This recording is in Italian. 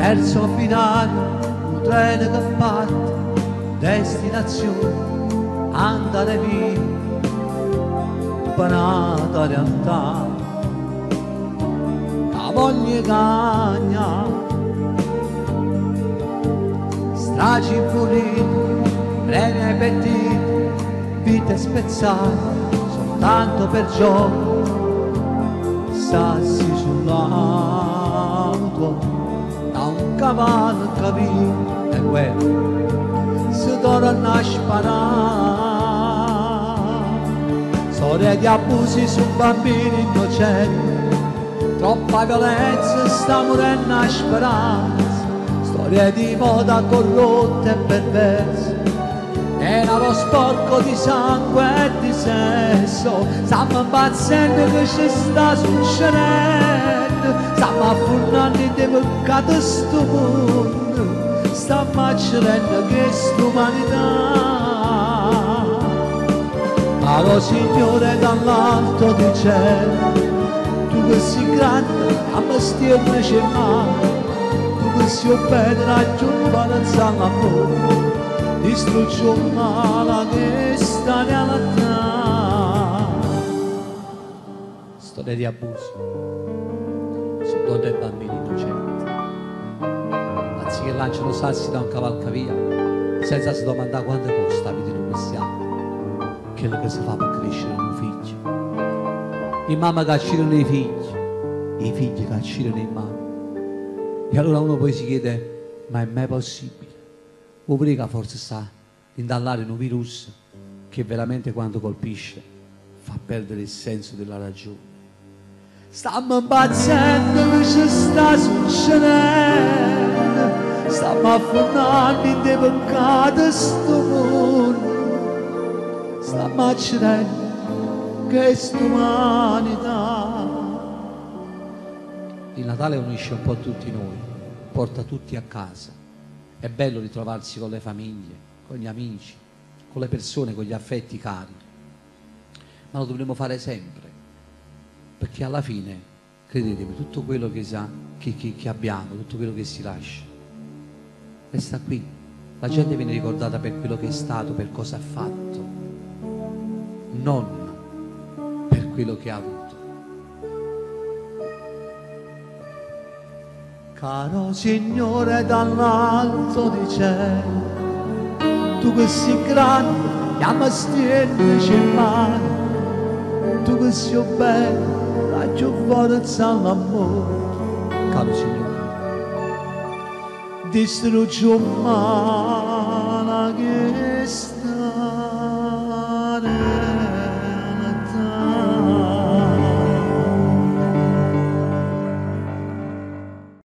terzo binario, un treno che parte, destinazione, andare via, panata realtà, la voglia cagna, stragi puliti, premi ai pettini, vite spezzate, soltanto per gioco, sassi sull'auto, da un cavallo capito, e quello si torna a sparare. Storie di abusi su bambini innocenti, troppa violenza sta morendo a speranza, storie di moda corrotte e perverse, denaro sporco di sangue e di sesso, stiamo impazzendo che ci sta succedendo, stiamo affurnando di peccato sto mondo, stiamo accedendo che st'umanità. Caro Signore dall'alto di cielo, tu che sei grande, a me stiamo c'è male, tu che sei bene, raggiungo l'amore, distruggi un male che sta nella terra. Storia di abuso su donne e bambini innocenti, anziché lanciano sassi da un cavalcavia senza si domandare quanto costa la vita di un cristiano, quello che si fa per crescere un figlio, i mamma che accirano i figli che accirano i mamma. E allora uno poi si chiede, ma è mai possibile? Vuol che forse sta indallare in un virus che veramente quando colpisce fa perdere il senso della ragione. Stiamo impazzendo che ci sta succedendo, stiamo affondando in dei peccati sto mondo, stiamo accedendo che st'umanità. Il Natale unisce un po' tutti noi, porta tutti a casa. È bello ritrovarsi con le famiglie, con gli amici, con le persone, con gli affetti cari, ma lo dovremo fare sempre, perché alla fine, credetemi, tutto quello che abbiamo, tutto quello che si lascia, resta qui. La gente viene ricordata per quello che è stato, per cosa ha fatto, non per quello che ha avuto. Caro Signore dall'alto di cielo, tu che sei grande, chiama stiennici in mano, tu che sei bello, raggio forza all'amore. Caro Signore, distruggi un male che sta